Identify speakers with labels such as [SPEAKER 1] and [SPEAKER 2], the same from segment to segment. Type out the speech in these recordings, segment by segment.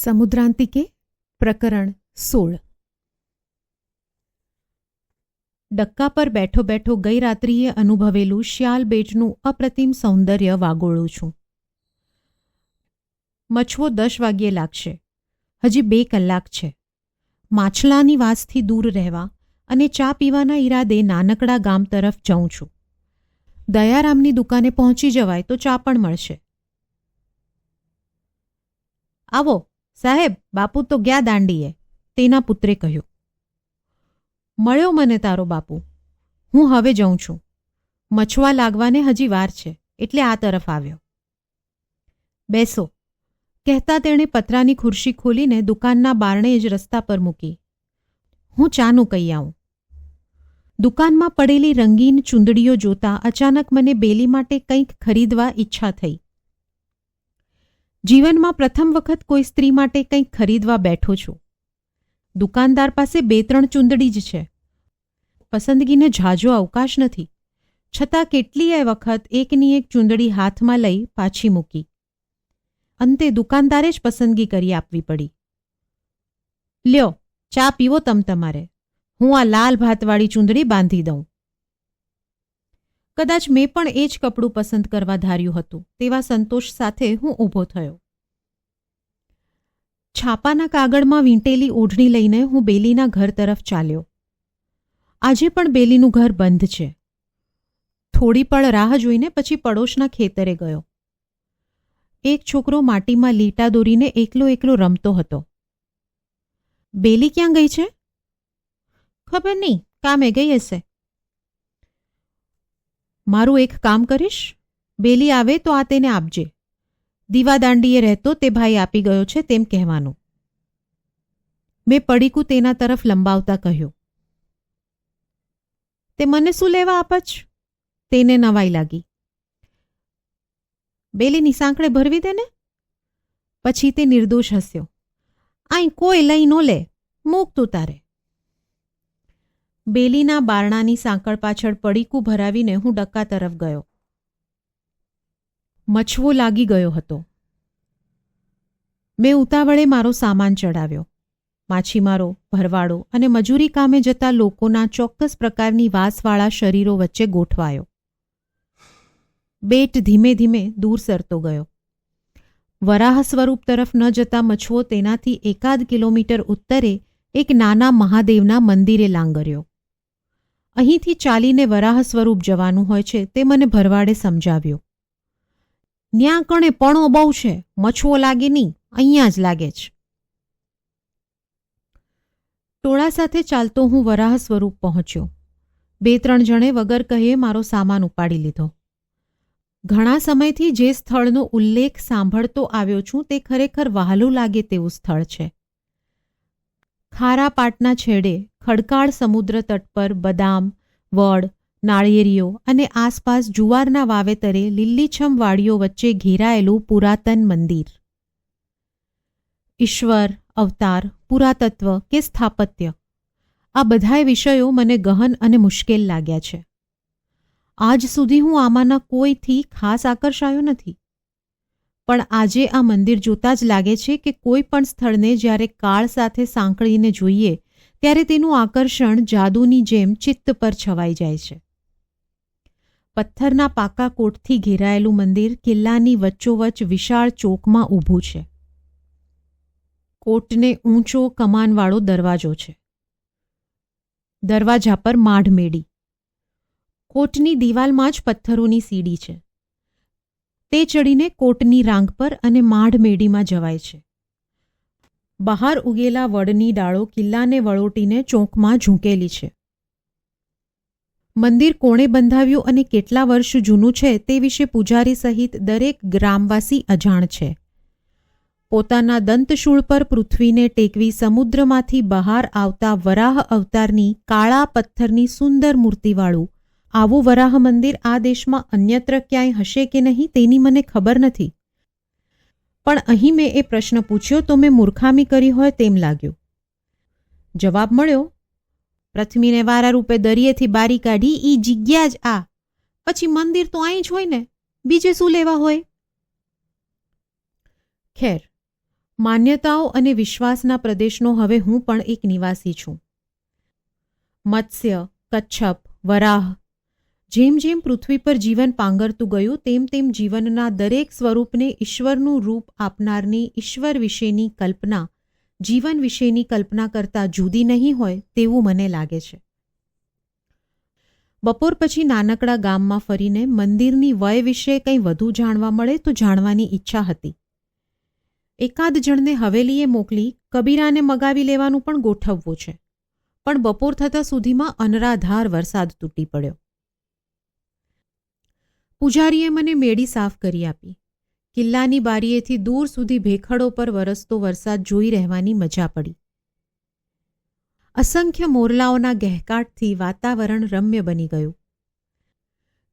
[SPEAKER 1] સમુદ્રાંતિકે પ્રકરણ 16 ડક્કા પર બેઠો બેઠો ગઈ રાત્રિએ અનુભવેલું શ્યાલ બેટનું અપ્રતિમ સૌંદર્ય વાગોળું છું. મછવો 10 વાગ્યે લાગશે. હજી 2 કલાક છે. માછલાની વાસથી દૂર રહેવા અને ચા પીવાના ઈરાદે નાનકડા ગામ તરફ જાઉં છું. દયારામની દુકાને પહોંચી જવાય તો ચા પણ મળશે. આવો સાહેબ, બાપુ તો ગયા દાંડીએ, તેના પુત્રે કહ્યું. મળ્યો મને તારો બાપુ. હું હવે જઉં છું. મછવા લાગવાને હજી વાર છે, એટલે આ તરફ આવ્યો. બેસો, કહેતા તેણે પતરાની ખુરશી ખોલીને દુકાનના બારણે જ રસ્તા પર મૂકી. હું ચાનું કહી આવું. દુકાનમાં પડેલી રંગીન ચૂંદડીઓ જોતા અચાનક મને બેલી માટે કંઈક ખરીદવા ઈચ્છા થઈ. જીવનમાં પ્રથમ વખત કોઈ સ્ત્રી માટે કંઈક ખરીદવા બેઠો છું. દુકાનદાર પાસે 2-3 ચૂંદડી જ છે. પસંદગીને ઝાઝો અવકાશ નથી, છતાં કેટલીય વખત એકની એક ચૂંદડી હાથમાં લઈ પાછી મૂકી. અંતે દુકાનદારે જ પસંદગી કરી આપવી પડી. લ્યો, ચા પીવો તમારે. હું આ લાલ ભાતવાળી ચૂંદડી બાંધી દઉં. કદાચ મેં પણ એ જ કપડું પસંદ કરવા ધાર્યું હતું તેવા સંતોષ સાથે હું ઊભો થયો. છાપાના કાગળમાં વીંટેલી ઓઢણી લઈને હું બેલીના ઘર તરફ ચાલ્યો. આજે પણ બેલીનું ઘર બંધ છે. થોડી પળ રાહ જોઈને પછી પડોશના ખેતરે ગયો. એક છોકરો માટીમાં લીટા દોરીને એકલો રમતો હતો. બેલી ક્યાં ગઈ છે? ખબર નહીં, કામે ગઈ હશે. મારું એક કામ કરીશ? બેલી આવે તો આ તેને આપજે. દીવાદાંડીએ રહેતો તે ભાઈ આપી ગયો છે તેમ કહેવાનું. મેં પડીકું તેના તરફ લંબાવતા કહ્યું. તે મને શું લેવા આપચ? તેને નવાઈ લાગી. બેલીની સાંકળે ભરવી દે ને. પછી તે નિર્દોષ હસ્યો. આઈ કોઈ લઈ નો લે, મૂક તું તારે. બેલીના બારણાની સાંકળ પાછળ પડીકું ભરાવીને હું ડક્કા તરફ ગયો. મછવો લાગી ગયો હતો. મેં ઉતાવળે મારો સામાન ચડાવ્યો. માછીમારો, ભરવાડો અને મજૂરી કામે જતા લોકોના ચોક્કસ પ્રકારની વાસવાળા શરીરો વચ્ચે ગોઠવાયો. બેટ ધીમે ધીમે દૂર સરતો ગયો. વરાહ સ્વરૂપ તરફ ન જતા મછવો તેનાથી 1 કિલોમીટર ઉત્તરે એક નાના મહાદેવના મંદિરે લાંગર્યો. અહીંથી ચાલીને વરાહ સ્વરૂપ જવાનું હોય છે તે મને ભરવાડે સમજાવ્યો. ન્યા કણે પણો બહુ છે, મછવો લાગે નહીં, અહીંયા જ લાગે છે. ટોળા સાથે ચાલતો હું વરાહ સ્વરૂપ પહોંચ્યો. 2-3 જણે વગર કહે મારો સામાન ઉપાડી લીધો. ઘણા સમયથી જે સ્થળનો ઉલ્લેખ સાંભળતો આવ્યો છું તે ખરેખર વહાલું લાગે તેવું સ્થળ છે. ખારા પાટના છેડે ખડકાળ સમુદ્ર તટ પર બદામ, વડ, નાળિયેરીઓ અને આસપાસ જુવારના વાવેતરે લીલીછમ વાડીઓ વચ્ચે ઘેરાયેલું પુરાતન મંદિર. ઈશ્વર, અવતાર, પુરાતત્વ કે સ્થાપત્ય, આ બધાય વિષયો મને ગહન અને મુશ્કેલ લાગ્યા છે. આજ સુધી હું આમાંના કોઈથી ખાસ આકર્ષાયો નથી. પણ આજે આ મંદિર જોતાં જ લાગે છે કે કોઈ પણ સ્થળને જ્યારે કાળ સાથે સાંકળીને જોઈએ ત્યારે તેનું આકર્ષણ જાદુની જેમ ચિત્ત પર છવાઈ જાય છે. પથ્થરના પાકા કોટથી ઘેરાયેલું મંદિર કિલ્લાની વચ્ચોવચ્ચ વિશાળ ચોકમાં ઊભું છે. કોટને ઊંચો કમાનવાળો દરવાજો છે. દરવાજા પર માઢમેડી. કોટની દિવાલમાં જ પથ્થરોની સીડી છે. તે ચડીને કોટની રાંગ પર અને માઢમેડીમાં જવાય છે. બહાર ઉગેલા વડની ડાળો કિલ્લાને વળોટીને ચોકમાં ઝૂંકેલી છે. મંદિર કોણે બંધાવ્યું અને કેટલા વર્ષ જૂનું છે તે વિશે પૂજારી સહિત દરેક ગ્રામવાસી અજાણ છે. પોતાના દંતશૂળ પર પૃથ્વીને ટેકવી સમુદ્રમાંથી બહાર આવતા વરાહ અવતારની કાળા પથ્થરની સુંદર મૂર્તિવાળું આવું વરાહ મંદિર આ દેશમાં અન્યત્ર ક્યાંય હશે કે નહીં તેની મને ખબર નથી. પણ અહીં મેં એ પ્રશ્ન પૂછ્યો તો મેં મૂર્ખામી કરી હોય તેમ લાગ્યું. જવાબ મળ્યો. પ્રથમીને વારા રૂપે દરિયેથી બારી કાઢી ઈ જગ્યા જ આ. પછી મંદિર તો અહીં જ હોય ને, બીજે શું લેવા હોય? ખેર, માન્યતાઓ અને વિશ્વાસના પ્રદેશનો હવે હું પણ એક નિવાસી છું. મત્સ્ય, કચ્છપ, વરાહ, જેમ જેમ પૃથ્વી પર જીવન પાંગરતું ગયું તેમ તેમ જીવનના દરેક સ્વરૂપને ઈશ્વરનું રૂપ આપનારની ઈશ્વર વિશેની કલ્પના જીવન વિશેની કલ્પના કરતાં જુદી નહીં હોય તેવું મને લાગે છે. બપોર પછી નાનકડા ગામમાં ફરીને મંદિરની વય વિશે કંઈ વધુ જાણવા મળે તો જાણવાની ઈચ્છા હતી. એકાદ જણને હવેલીએ મોકલી કબીરાને મગાવી લેવાનું પણ ગોઠવવું છે, પણ બપોર થતાં સુધીમાં અનરાધાર વરસાદ તૂટી પડ્યો. પૂજારીએ મને મેળી સાફ કરી આપી. કિલ્લાની બારીએથી દૂર સુધી ભેખડો પર વરસતો વરસાદ જોઈ રહેવાની મજા પડી. અસંખ્ય મોરલાઓના ગહેકાટથી વાતાવરણ રમ્ય બની ગયું.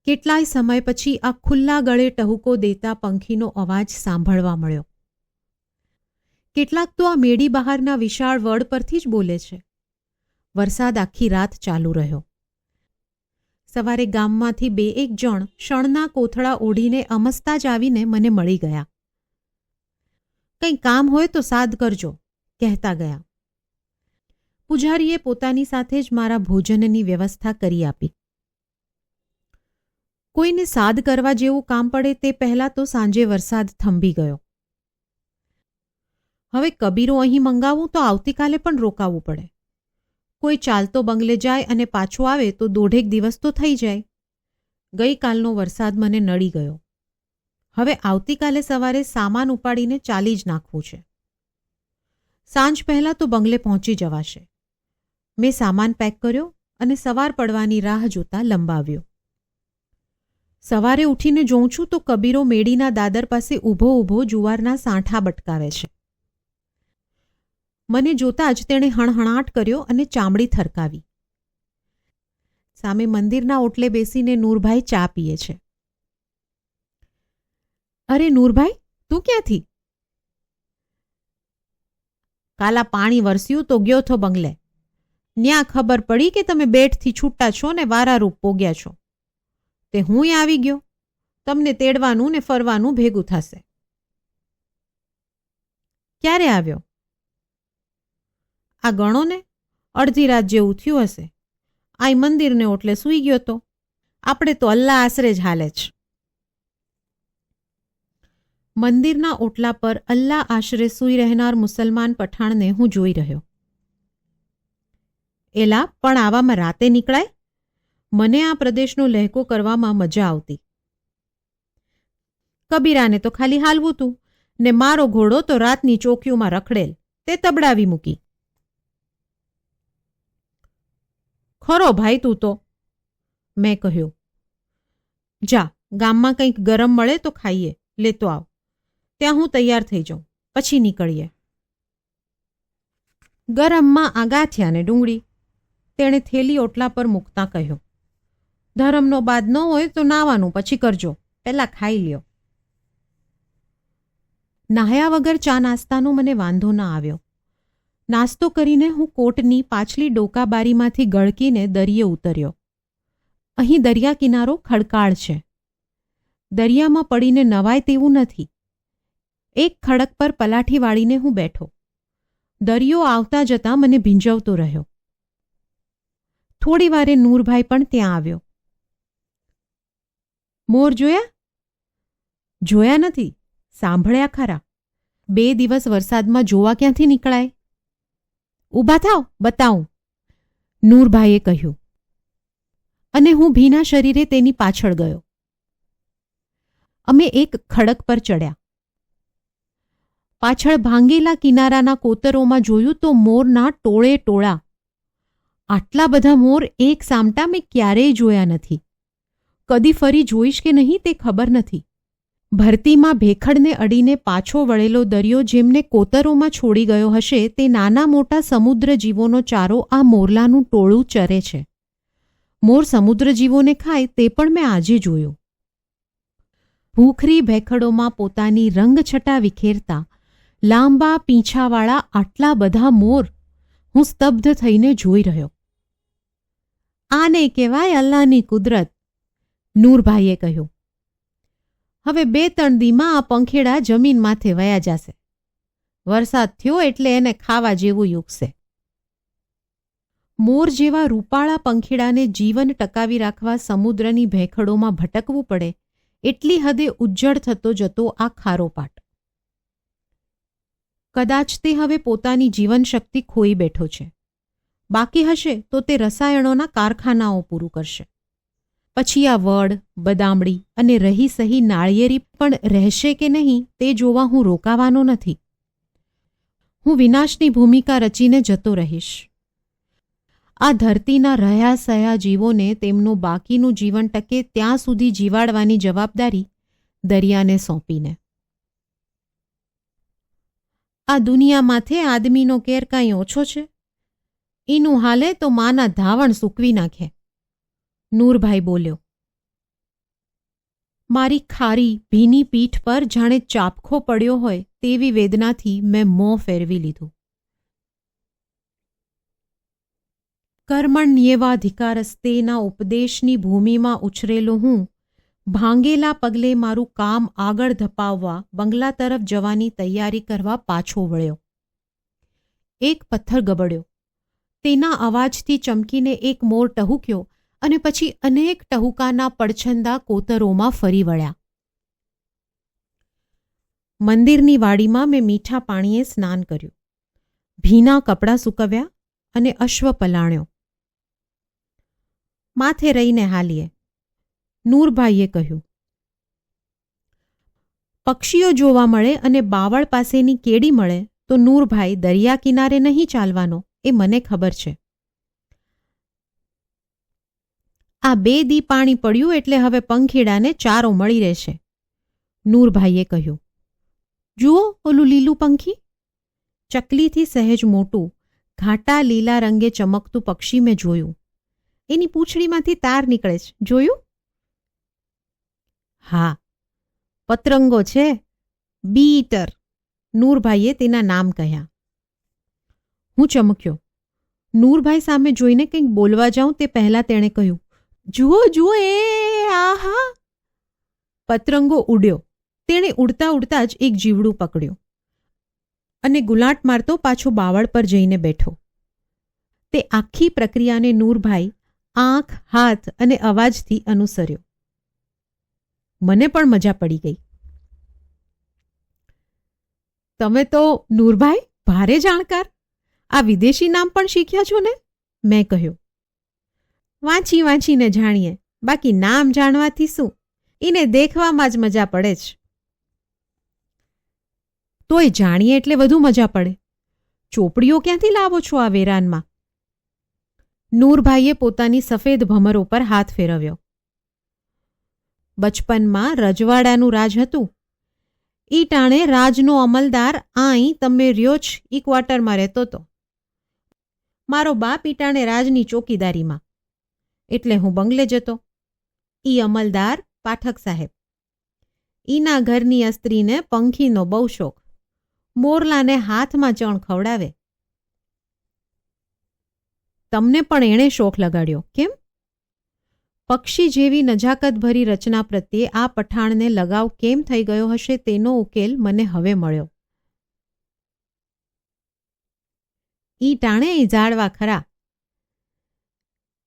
[SPEAKER 1] કેટલાય સમય પછી આ ખુલ્લા ગળે ટહુકો દેતા પંખીનો અવાજ સાંભળવા મળ્યો. કેટલાક તો આ મેડી બહારના વિશાળ વડ પરથી જ બોલે છે. વરસાદ આખી રાત ચાલુ રહ્યો. સવારે ગામમાંથી 2-1 જણ શણના કોથળા ઓઢીને અમસ્તા જ આવીને મને મળી ગયા. કંઈ કામ હોય તો સાદ કરજો, કહેતા ગયા. પૂજારીએ પોતાની સાથે જ મારા ભોજનની વ્યવસ્થા કરી આપી. કોઈને સાદ કરવા જેવું કામ પડે તે પહેલાં તો સાંજે વરસાદ થંભી ગયો. હવે કબીરો અહીં મંગાવું તો આવતીકાલે પણ રોકાવું પડે. કોઈ ચાલતો બંગલે જાય અને પાછો આવે તો 1.5 દિવસ તો થઈ જાય. ગઈકાલનો વરસાદ મને નડી ગયો. હવે આવતીકાલે સવારે સામાન ઉપાડીને ચાલી જ નાખવું છે. સાંજ પહેલાં તો બંગલે પહોંચી જવાશે. મેં સામાન પેક કર્યો અને સવાર પડવાની રાહ જોતા લંબાવ્યો. સવારે ઉઠીને જોઉં છું તો કબીરો મેડીના દાદર પાસે ઊભો ઊભો જુવારના સાંઠા બટકાવે છે. મને જોતાં જ તેણે હણહણાટ કર્યો અને ચામડી થરકાવી. સામે મંદિરના ઓટલે બેસીને નૂરભાઈ ચા પીએ છે. અરે નૂરભાઈ, તું ક્યાંથી? કાલા પાણી વરસ્યું તો ગયો થો બંગલે. ન્યા ખબર પડી કે તમે બેટથી છૂટા છો ને વારારૂપ પોગ્યા છો. તે હુંય આવી ગયો. તમને તેડવાનું ને ફરવાનું ભેગું થશે. ક્યારે આવ્યો? આ ગણો ને, અડધી રાત જેવું થયું હશે. આઈ મંદિરને ઓટલે સૂઈ ગયો તો. આપણે તો અલ્લાહ આશરે જ હાલે છે. મંદિરના ઓટલા પર અલ્લાહ આશરે સૂઈ રહેનાર મુસલમાન પઠાણને હું જોઈ રહ્યો. એલા, પણ આવામાં રાતે નીકળાય? મને આ પ્રદેશનો લહેકો કરવામાં મજા આવતી. કબીરાને તો ખાલી હાલવું તું ને મારો ઘોડો તો રાતની ચોકીઓમાં રખડેલ, તે તબડાવી મૂકી. ખરો ભાઈ તું તો, મેં કહ્યું. જા, ગામમાં કંઈક ગરમ મળે તો ખાઈએ, લેતો આવ. ત્યાં હું તૈયાર થઈ જાઉં, પછી નીકળીએ. ગરમમાં આ ગાંઠિયા ને ડુંગળી, તેણે થેલી ઓટલા પર મૂકતા કહ્યું. ધરમનો બાદ ન હોય તો નાવાનું પછી કરજો, પહેલાં ખાઈ લ્યો. નાહ્યા વગર ચા નાસ્તાનો મને વાંધો ન આવ્યો. નાસ્તો કરીને હું કોટની પાછલી ડોકાબારીમાંથી ગળકીને દરિયે ઉતર્યો. અહીં દરિયા કિનારો ખડકાળ છે. દરિયામાં પડીને નવાય તેવું નથી. એક ખડક પર પલાઠી વાળીને હું બેઠો. દરિયો આવતા જતાં મને ભીંજવતો રહ્યો. થોડી વારે નૂરભાઈ પણ ત્યાં આવ્યો. મોર જોયા? જોયા નથી, સાંભળ્યા ખરા. 2 દિવસ વરસાદમાં જોવા ક્યાંથી નીકળાય? ઊભા થાવ, બતાવું, નૂરભાઈએ કહ્યું. અને હું ભીના શરીરે તેની પાછળ ગયો. અમે એક ખડક પર ચડ્યા. પાછળ ભાંગેલા કિનારાના કોતરોમાં જોયું તો મોરના ટોળે ટોળા. આટલા બધા મોર એક સામટા મેં ક્યારેય જોયા નથી. કદી ફરી જોઈશ કે નહીં તે ખબર નથી. ભરતીમાં ભેખડને અડીને પાછો વળેલો દરિયો જેમને કોતરોમાં છોડી ગયો હશે તે નાના મોટા સમુદ્ર જીવોનો ચારો આ મોરલાનું ટોળું ચરે છે. મોર સમુદ્ર જીવોને ખાય તે પણ મેં આજે જોયું. ભૂખરી ભેખડોમાં પોતાની રંગછટા વિખેરતા લાંબા પીંછાવાળા આટલા બધા મોર હું સ્તબ્ધ થઈને જોઈ રહ્યો. આને કહેવાય અલ્લાહની કુદરત, નૂરભાઈએ કહ્યું. હવે 2-3 દીમાં આ પંખેડા જમીન માથે વયા જશે. વરસાદ થયો એટલે એને ખાવા જેવું યુગશે. મોર જેવા રૂપાળા પંખીડાને જીવન ટકાવી રાખવા સમુદ્રની ભેખડોમાં ભટકવું પડે એટલી હદે ઉજ્જડ થતો જતો આ ખારો પાટ. કદાચ તે હવે પોતાની જીવનશક્તિ ખોઈ બેઠો છે. બાકી હશે તો તે રસાયણોના કારખાનાઓ પૂરું કરશે. પછી આ વડ, બદામડી અને રહી સહી નાળિયેરી પણ રહેશે કે નહીં તે જોવા હું રોકાવાનો નથી. હું વિનાશની ભૂમિકા રચીને જતો રહીશ. આ ધરતીના રહ્યા સહયા જીવોને તેમનું બાકીનું જીવન ટકે ત્યાં સુધી જીવાડવાની જવાબદારી દરિયાને સોંપીને. આ દુનિયામાંથે આદમીનો કેર કાંઈ ઓછો છે? ઈનું હાલે તો માના ધાવણ સૂકવી નાખે. નૂરભાઈ બોલ્યો. મારી ખારી ભીની પીઠ પર જાણે ચાપખો પડ્યો હોય તેવી વેદનાથી મેં મોં ફેરવી લીધું. કર્મણ્યેવાધિકારસ્તેના ઉપદેશની ભૂમિમાં ઉછરેલો હું ભાંગેલા પગલે મારું કામ આગળ ધપાવવા બંગલા તરફ જવાની તૈયારી કરવા પાછો વળ્યો. એક પથ્થર ગબડ્યો. તેના અવાજથી ચમકીને એક મોર ટહુક્યો અને પછી અનેક ટહુકાના પડછંદા કોતરોમાં ફરી વળ્યા. મંદિરની વાડીમાં મેં મીઠા પાણીએ સ્નાન કર્યું, ભીના કપડાં સૂકવ્યા અને અશ્વ પલાણ્યો. માથે રહીને હાલીએ, નૂરભાઈએ કહ્યું. પક્ષીઓ જોવા મળે અને બાવળ પાસેની કેડી મળે તો નૂરભાઈ દરિયા કિનારે નહીં ચાલવાનો એ મને ખબર છે. આ 2 દી પાણી પડ્યું એટલે હવે પંખીડાને ચારો મળી રહેશે. નૂરભાઈએ કહ્યું. જુઓ ઓલું લીલું પંખી. ચકલીથી સહેજ મોટું ઘાટા લીલા રંગે ચમકતું પક્ષી મેં જોયું. એની પૂંછડીમાંથી તાર નીકળે છે, જોયું? હા, પતરંગો છે, બીટર. નૂરભાઈએ તેના નામ કહ્યા. હું ચમક્યો. નૂરભાઈ સામે જોઈને કંઈક બોલવા જાઉં તે પહેલાં તેણે કહ્યું, જુઓ જુઓ, એ આહા. પતરંગો ઉડ્યો. તેણે ઉડતા ઉડતા જ એક જીવડું પકડ્યું અને ગુલાટ મારતો પાછો બાવળ પર જઈને બેઠો. તે આખી પ્રક્રિયાને નૂરભાઈ આંખ, હાથ અને અવાજથી અનુસર્યો. મને પણ મજા પડી ગઈ. તમે તો નૂરભાઈ ભારે જાણકાર. આ વિદેશી નામ પણ શીખ્યા છો ને? મેં કહ્યું. વાંચી વાંચીને જાણીએ, બાકી નામ જાણવાથી શું? એને દેખવામાં જ મજા પડે છે. તોય જાણીએ એટલે વધુ મજા પડે. ચોપડીઓ ક્યાંથી લાવો છો આ વેરાનમાં? નૂરભાઈએ પોતાની સફેદ ભમરો પર હાથ ફેરવ્યો. બચપનમાં રજવાડાનું રાજ હતું. ઈ ટાણે રાજનો અમલદાર આઈ તમે રહ્યો જ ઈ ક્વાર્ટરમાં રહેતો હતો. મારો બાપ ઈ ટાણે રાજની ચોકીદારીમાં, એટલે હું બંગલે જતો. ઈ અમલદાર પાઠક સાહેબ. ઈના ઘરની સ્ત્રીને પંખીનો બહુ શોખ. મોરલાને હાથમાં ચણ ખવડાવે. તમને પણ એણે શોખ લગાડ્યો, કેમ? પક્ષી જેવી નજાકતભરી રચના પ્રત્યે આ પઠાણને લગાવ કેમ થઈ ગયો હશે તેનો ઉકેલ મને હવે મળ્યો. ઈ ટાણે ઈ ઝાડવા ખરા.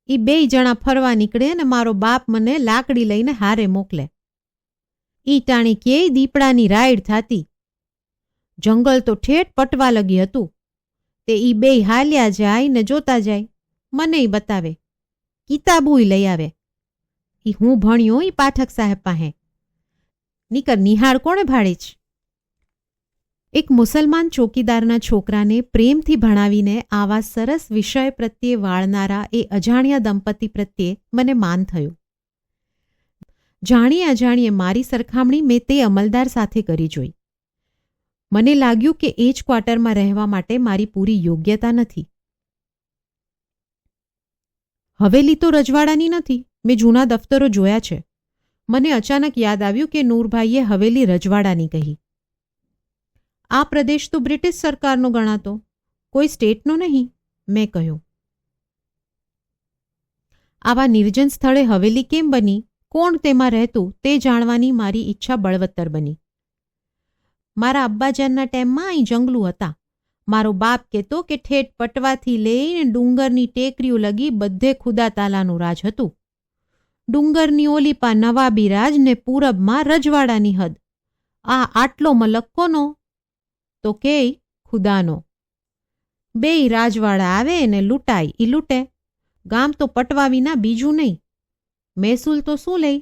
[SPEAKER 1] ઈ 2 જણા ફરવા નીકળે ને મારો બાપ મને લાકડી લઈને હારે મોકલે. ઈ ટાણી કેય દીપડાની રાઈડ થાતી. જંગલ તો ઠેઠ પટવા લગી હતું. તે ઈ 2 હાલ્યા જાય ને જોતા જાય, મનેય બતાવે, કિતાબુય લઈ આવે. ઈ હું ભણ્યો ઈ પાઠક સાહેબ પાસે. નીકર નિહાળ કોણે ભાડે છે? એક મુસલમાન ચોકીદારના છોકરાને પ્રેમથી ભણાવીને આવા સરસ વિષય પ્રત્યે વાળનારા એ અજાણ્યા દંપતી પ્રત્યે મને માન થયું. જાણીએ અજાણીએ મારી સરખામણી મેં તે અમલદાર સાથે કરી જોઈ. મને લાગ્યું કે એ જ ક્વાર્ટરમાં રહેવા માટે મારી પૂરી યોગ્યતા નથી. હવેલી તો રજવાડાની નથી, મેં જૂના દફતરો જોયા છે. મને અચાનક યાદ આવ્યું કે નૂરભાઈએ હવેલી રજવાડાની કહી. આ પ્રદેશ તો બ્રિટિશ સરકારનો ગણાતો, કોઈ સ્ટેટનો નહીં, મેં કહ્યું. આવા નિર્જન સ્થળે હવેલી કેમ બની, કોણ તેમાં રહેતું તે જાણવાની મારી ઈચ્છા બળવત્તર બની. મારા અબ્બાજાનના ટાઈમમાં અહીં જંગલું હતા. મારો બાપ કહેતો કે ઠેઠ પટવાથી લઈને ડુંગરની ટેકરીઓ લગી બધે ખુદા તાલાનું રાજ હતું. ડુંગરની ઓલી પા નવાબી રાજ ને પૂરબમાં રજવાડાની હદ. આ આટલો મલક કોનો? તો કેય ખુદાનો. બેય રાજવાડા આવે ને લૂંટાય ઈ લૂંટે. ગામ તો પટવા વિના બીજું નહીં. મહેસૂલ તો શું લઈ?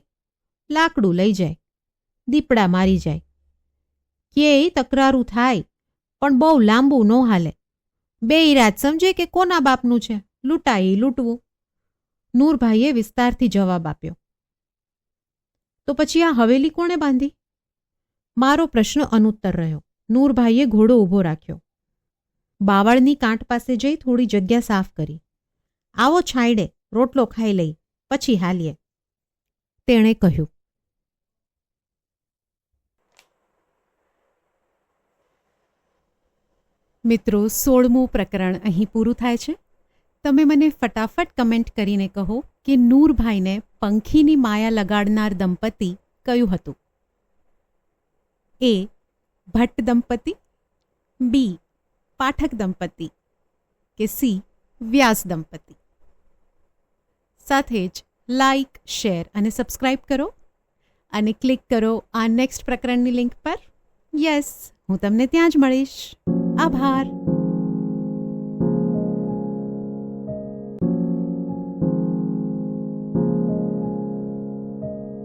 [SPEAKER 1] લાકડું લઈ જાય, દીપડા મારી જાય. ક્યેય તકરારું થાય પણ બહુ લાંબુ ન હાલે. બેય રાજ સમજે કે કોના બાપનું છે, લૂંટાય ઈ લૂંટવું. નૂરભાઈએ વિસ્તારથી જવાબ આપ્યો. તો પછી આ હવેલી કોણે બાંધી? મારો પ્રશ્ન અનુત્તર રહ્યો. નૂરભાઈએ ઘોડો ઊભો રાખ્યો. બાવળની કાંટ પાસે જઈ થોડી જગ્યા સાફ કરી. આવો છાંયડે, રોટલો ખાઈ લઈ, પછી હાલીએ, તેણે કહ્યું. મિત્રો, 16મું પ્રકરણ અહીં પૂરું થાય છે. તમે મને ફટાફટ કમેન્ટ કરીને કહો કે નૂરભાઈને પંખીની માયા લગાડનાર દંપતી કયું હતું? એ. ભટ્ટ દંપતી, બી. પાઠક દંપતી, કે સી. વ્યાસ દંપતી? સાથે જ લાઈક, શેર અને સબસ્ક્રાઇબ કરો અને ક્લિક કરો આ નેક્સ્ટ પ્રકરણની લિંક પર. યસ, હું તમને ત્યાં જ મળીશ. આભાર.